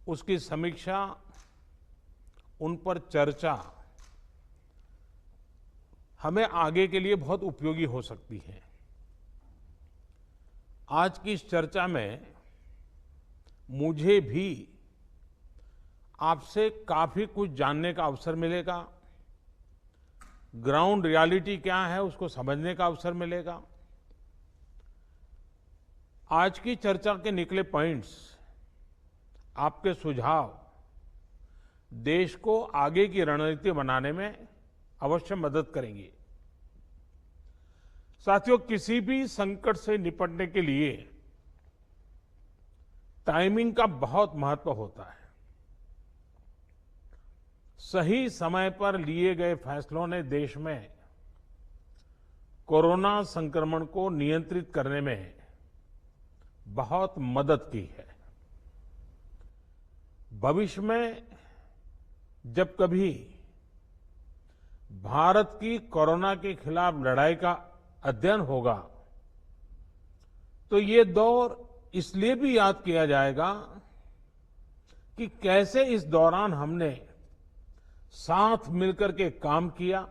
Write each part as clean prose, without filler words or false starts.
उसकी समीक्षा, उन पर चर्चा हमें आगे के लिए बहुत उपयोगी हो सकती है। आज की इस चर्चा में मुझे भी आपसे काफी कुछ जानने का अवसर मिलेगा। ग्राउंड रियलिटी क्या है उसको समझने का अवसर मिलेगा। आज की चर्चा के निकले पॉइंट्स, आपके सुझाव देश को आगे की रणनीति बनाने में अवश्य मदद करेंगे। साथियों, किसी भी संकट से निपटने के लिए टाइमिंग का बहुत महत्व होता है। सही समय पर लिए गए फैसलों ने देश में कोरोना संक्रमण को नियंत्रित करने में बहुत मदद की है। भविष्य में जब कभी भारत की कोरोना के खिलाफ लड़ाई का अध्ययन होगा तो ये दौर इसलिए भी याद किया जाएगा कि कैसे इस दौरान हमने साथ मिलकर के काम किया,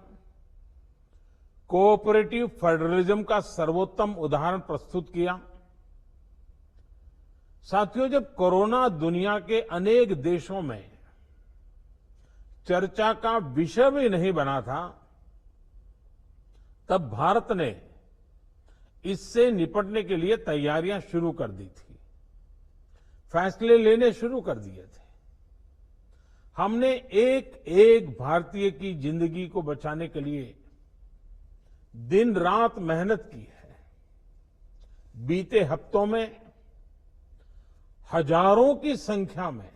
कोऑपरेटिव फेडरलिज्म का सर्वोत्तम उदाहरण प्रस्तुत किया। साथियों, जब कोरोना दुनिया के अनेक देशों में चर्चा का विषय भी नहीं बना था, तब भारत ने इससे निपटने के लिए तैयारियां शुरू कर दी थी, फैसले लेने शुरू कर दिए थे। हमने एक एक भारतीय की जिंदगी को बचाने के लिए दिन रात मेहनत की है। बीते हफ्तों में हजारों की संख्या में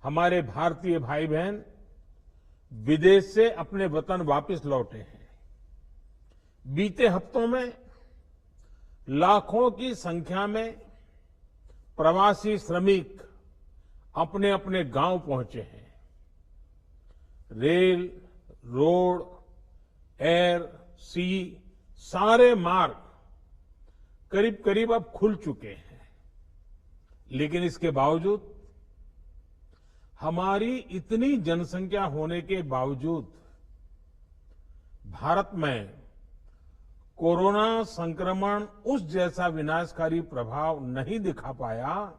हमारे भारतीय भाई बहन विदेश से अपने वतन वापस लौटे हैं। बीते हफ्तों में लाखों की संख्या में प्रवासी श्रमिक अपने अपने गांव पहुंचे हैं। रेल, रोड, एयर, सी सारे मार्ग करीब करीब अब खुल चुके हैं। लेकिन इसके बावजूद, हमारी इतनी जनसंख्या होने के बावजूद भारत में कोरोना संक्रमण उस जैसा विनाशकारी प्रभाव नहीं दिखा पाया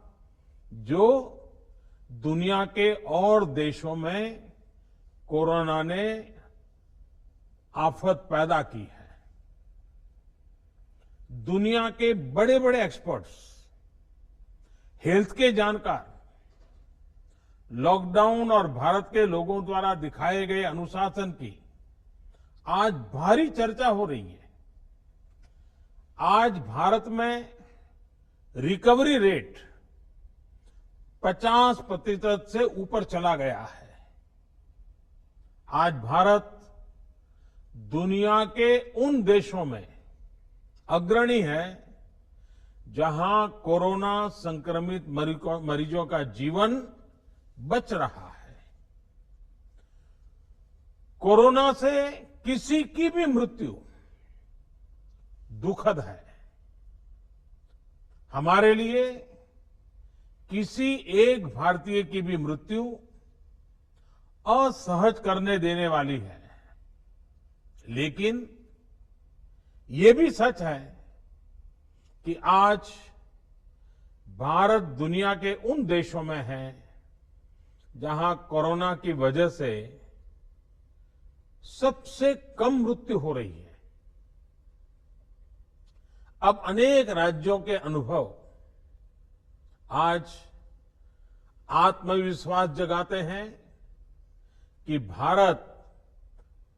जो दुनिया के और देशों में कोरोना ने आफत पैदा की है। दुनिया के बड़े बड़े एक्सपर्ट्स, हेल्थ के जानकार, लॉकडाउन और भारत के लोगों द्वारा दिखाए गए अनुशासन की आज भारी चर्चा हो रही है। आज भारत में रिकवरी रेट 50% से ऊपर चला गया है। आज भारत दुनिया के उन देशों में अग्रणी है जहां कोरोना संक्रमित मरीजों का जीवन बच रहा है। कोरोना से किसी की भी मृत्यु दुखद है। हमारे लिए किसी एक भारतीय की भी मृत्यु असहज करने देने वाली है। लेकिन ये भी सच है कि आज भारत दुनिया के उन देशों में है जहां कोरोना की वजह से सबसे कम मृत्यु हो रही है। अब अनेक राज्यों के अनुभव आज आत्मविश्वास जगाते हैं कि भारत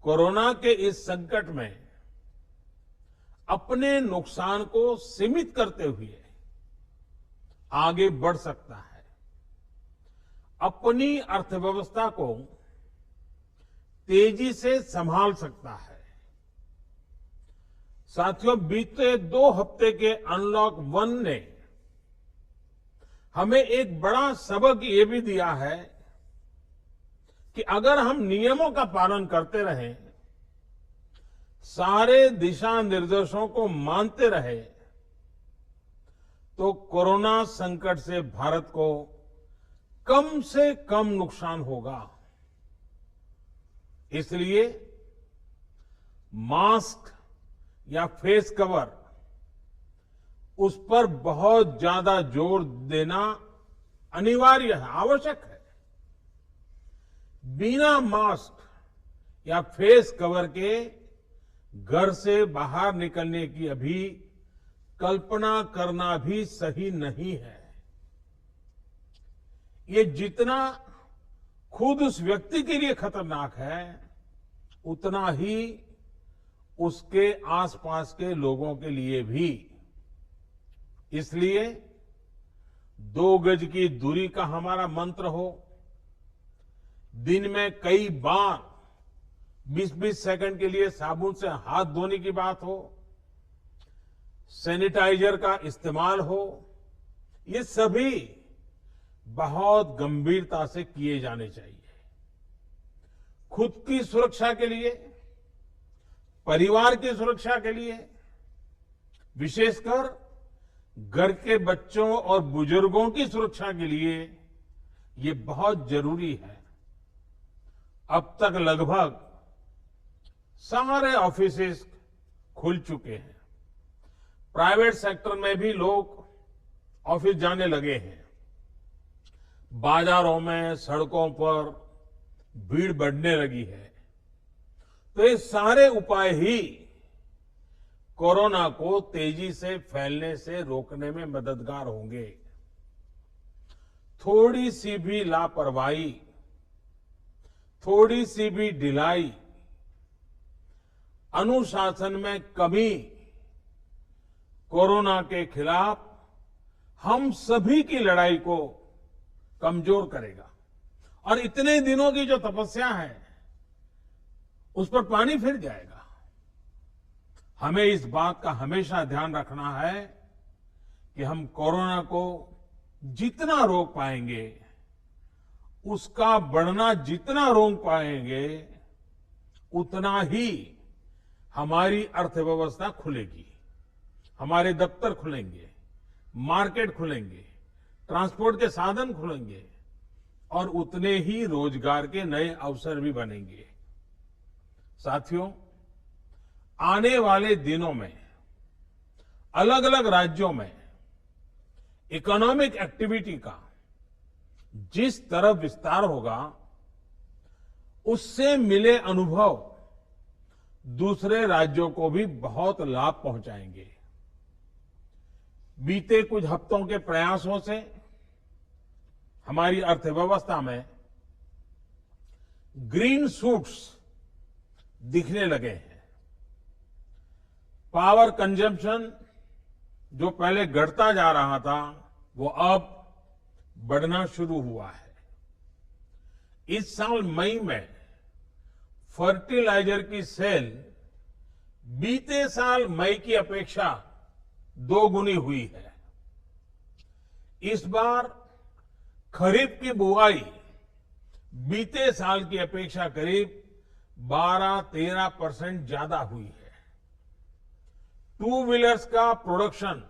कोरोना के इस संकट में अपने नुकसान को सीमित करते हुए आगे बढ़ सकता है, अपनी अर्थव्यवस्था को तेजी से संभाल सकता है। साथियों, बीते 2 हफ्ते के अनलॉक 1 ने हमें एक बड़ा सबक ये भी दिया है कि अगर हम नियमों का पालन करते रहें, सारे दिशा निर्देशों को मानते रहे, तो कोरोना संकट से भारत को कम से कम नुकसान होगा। इसलिए मास्क या फेस कवर, उस पर बहुत ज्यादा जोर देना अनिवार्य है, आवश्यक है। बिना मास्क या फेस कवर के घर से बाहर निकलने की अभी कल्पना करना भी सही नहीं है। ये जितना खुद उस व्यक्ति के लिए खतरनाक है, उतना ही उसके आसपास के लोगों के लिए भी। इसलिए 2 गज की दूरी का हमारा मंत्र हो, दिन में कई बार 20-20 सेकंड के लिए साबुन से हाथ धोने की बात हो, सैनिटाइजर का इस्तेमाल हो, ये सभी बहुत गंभीरता से किए जाने चाहिए। खुद की सुरक्षा के लिए, परिवार की सुरक्षा के लिए, विशेषकर घर के बच्चों और बुजुर्गों की सुरक्षा के लिए ये बहुत जरूरी है। अब तक लगभग सारे ऑफिसेस खुल चुके हैं। प्राइवेट सेक्टर में भी लोग ऑफिस जाने लगे हैं। बाजारों में, सड़कों पर भीड़ बढ़ने लगी है। तो ये सारे उपाय ही कोरोना को तेजी से फैलने से रोकने में मददगार होंगे। थोड़ी सी भी लापरवाही, थोड़ी सी भी ढिलाई, अनुशासन में कमी कोरोना के खिलाफ हम सभी की लड़ाई को कमजोर करेगा। और इतने दिनों की जो तपस्या है, उस पर पानी फिर जाएगा। हमें इस बात का हमेशा ध्यान रखना है कि हम कोरोना को जितना रोक पाएंगे, उसका बढ़ना जितना रोक पाएंगे, उतना ही हमारी अर्थव्यवस्था खुलेगी, हमारे दफ्तर खुलेंगे, मार्केट खुलेंगे, ट्रांसपोर्ट के साधन खुलेंगे और उतने ही रोजगार के नए अवसर भी बनेंगे। साथियों, आने वाले दिनों में अलग अलग राज्यों में इकोनॉमिक एक्टिविटी का जिस तरह विस्तार होगा, उससे मिले अनुभव दूसरे राज्यों को भी बहुत लाभ पहुंचाएंगे। बीते कुछ हफ्तों के प्रयासों से हमारी अर्थव्यवस्था में ग्रीन शूट्स दिखने लगे हैं। पावर कंजम्पशन जो पहले घटता जा रहा था, वो अब बढ़ना शुरू हुआ है। इस साल मई में फर्टिलाइजर की सेल बीते साल मई की अपेक्षा 2 गुनी हुई है। इस बार खरीफ की बुआई बीते साल की अपेक्षा करीब 12-13% ज्यादा हुई है। 2 व्हीलर्स का प्रोडक्शन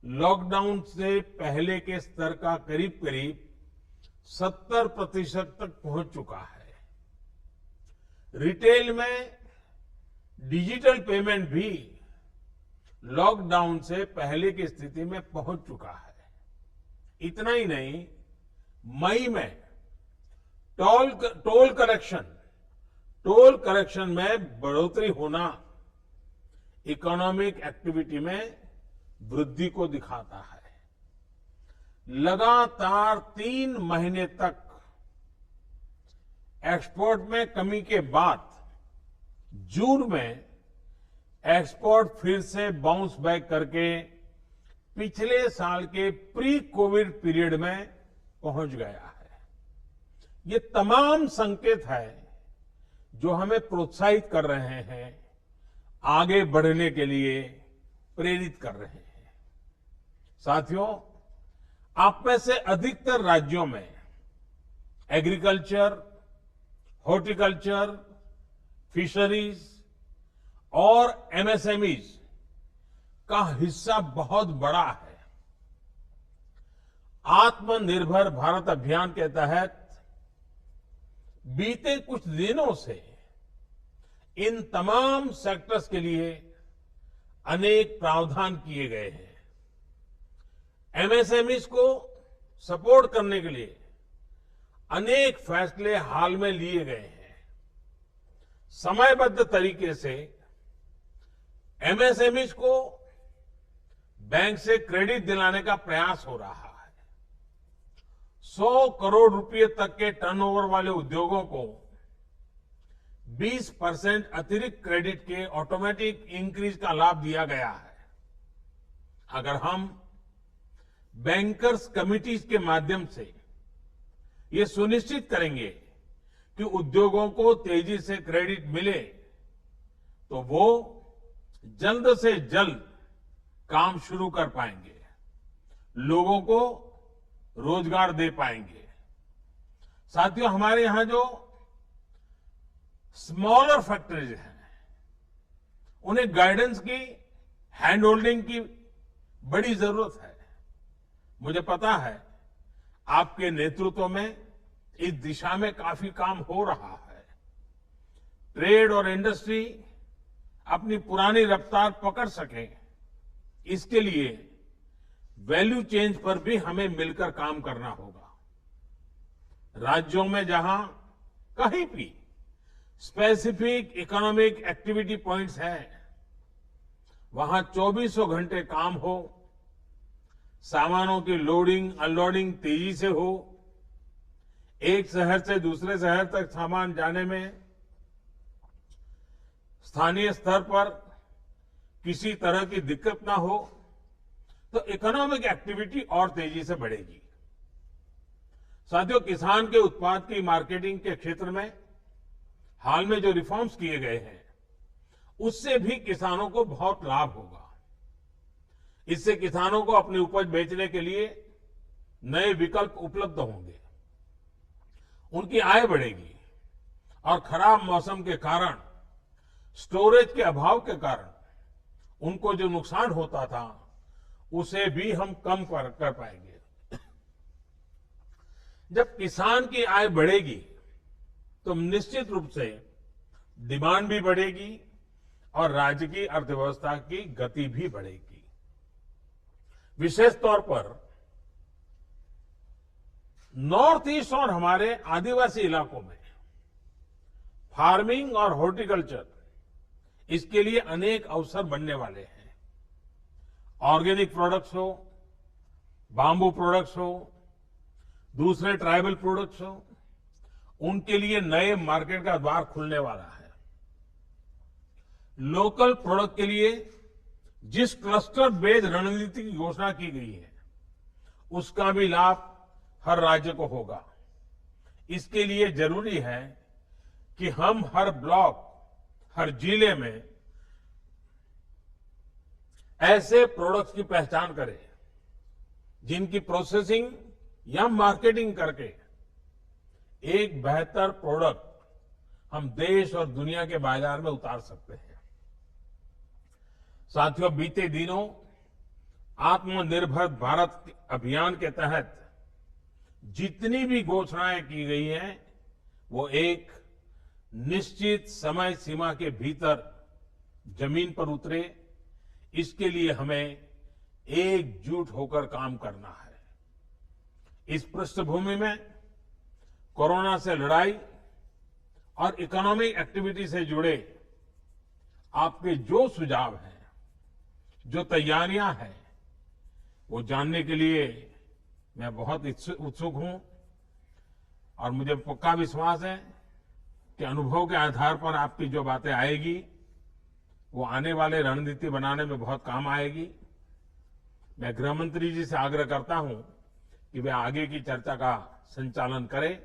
लॉकडाउन से पहले के स्तर का करीब करीब 70% तक पहुंच चुका है। रिटेल में डिजिटल पेमेंट भी लॉकडाउन से पहले की स्थिति में पहुंच चुका है। इतना ही नहीं, मई में टोल कलेक्शन में बढ़ोतरी होना इकोनॉमिक एक्टिविटी में वृद्धि को दिखाता है। लगातार 3 महीने तक एक्सपोर्ट में कमी के बाद जून में एक्सपोर्ट फिर से बाउंस बैक करके पिछले साल के प्री कोविड पीरियड में पहुंच गया है। ये तमाम संकेत है जो हमें प्रोत्साहित कर रहे हैं, आगे बढ़ने के लिए प्रेरित कर रहे हैं। साथियों, आप में से अधिकतर राज्यों में एग्रीकल्चर, हॉर्टिकल्चर, फिशरीज और एमएसएमईज का हिस्सा बहुत बड़ा है। आत्मनिर्भर भारत अभियान के तहत बीते कुछ दिनों से इन तमाम सेक्टर्स के लिए अनेक प्रावधान किए गए हैं। एमएसएमईज को सपोर्ट करने के लिए अनेक फैसले हाल में लिए गए हैं। समयबद्ध तरीके से एमएसएमईज को बैंक से क्रेडिट दिलाने का प्रयास हो रहा है। 100 करोड़ रुपए तक के टर्नओवर वाले उद्योगों को 20% अतिरिक्त क्रेडिट के ऑटोमेटिक इंक्रीज का लाभ दिया गया है। अगर हम बैंकर्स कमिटीज के माध्यम से ये सुनिश्चित करेंगे कि उद्योगों को तेजी से क्रेडिट मिले तो वो जल्द से जल्द काम शुरू कर पाएंगे, लोगों को रोजगार दे पाएंगे। साथियों, हमारे यहां जो स्मॉलर फैक्ट्रीज हैं, उन्हें गाइडेंस की, हैंड होल्डिंग की बड़ी जरूरत है। मुझे पता है आपके नेतृत्व में इस दिशा में काफी काम हो रहा है। ट्रेड और इंडस्ट्री अपनी पुरानी रफ्तार पकड़ सके, इसके लिए वैल्यू चेंज पर भी हमें मिलकर काम करना होगा। राज्यों में जहां कहीं भी स्पेसिफिक इकोनॉमिक एक्टिविटी पॉइंट्स हैं, वहां 24 घंटे काम हो, सामानों की लोडिंग अनलोडिंग तेजी से हो, एक शहर से दूसरे शहर तक सामान जाने में स्थानीय स्तर पर किसी तरह की दिक्कत ना हो, तो इकोनॉमिक एक्टिविटी और तेजी से बढ़ेगी। साथियों, किसान के उत्पाद की मार्केटिंग के क्षेत्र में हाल में जो रिफॉर्म्स किए गए हैं, उससे भी किसानों को बहुत लाभ होगा। इससे किसानों को अपनी उपज बेचने के लिए नए विकल्प उपलब्ध होंगे, उनकी आय बढ़ेगी और खराब मौसम के कारण, स्टोरेज के अभाव के कारण उनको जो नुकसान होता था, उसे भी हम कम कर पाएंगे। जब किसान की आय बढ़ेगी तो निश्चित रूप से डिमांड भी बढ़ेगी और राज्य की अर्थव्यवस्था की गति भी बढ़ेगी। विशेष तौर पर नॉर्थ ईस्ट और हमारे आदिवासी इलाकों में फार्मिंग और हॉर्टिकल्चर, इसके लिए अनेक अवसर बनने वाले हैं। ऑर्गेनिक प्रोडक्ट्स हो, बाम्बू प्रोडक्ट्स हो, दूसरे ट्राइबल प्रोडक्ट्स हो, उनके लिए नए मार्केट का द्वार खुलने वाला है। लोकल प्रोडक्ट के लिए जिस क्लस्टर बेस्ड रणनीति की घोषणा की गई है, उसका भी लाभ हर राज्य को होगा। इसके लिए जरूरी है कि हम हर ब्लॉक, हर जिले में ऐसे प्रोडक्ट्स की पहचान करें जिनकी प्रोसेसिंग या मार्केटिंग करके एक बेहतर प्रोडक्ट हम देश और दुनिया के बाजार में उतार सकते हैं। साथियों, बीते दिनों आत्मनिर्भर भारत अभियान के तहत जितनी भी घोषणाएं की गई हैं, वो एक निश्चित समय सीमा के भीतर जमीन पर उतरे, इसके लिए हमें एकजुट होकर काम करना है। इस पृष्ठभूमि में कोरोना से लड़ाई और इकोनॉमिक एक्टिविटी से जुड़े आपके जो सुझाव हैं, जो तैयारियां हैं, वो जानने के लिए मैं बहुत उत्सुक हूं और मुझे पक्का विश्वास है कि अनुभव के आधार पर आपकी जो बातें आएगी, वो आने वाले रणनीति बनाने में बहुत काम आएगी। मैं गृह मंत्री जी से आग्रह करता हूं कि वे आगे की चर्चा का संचालन करें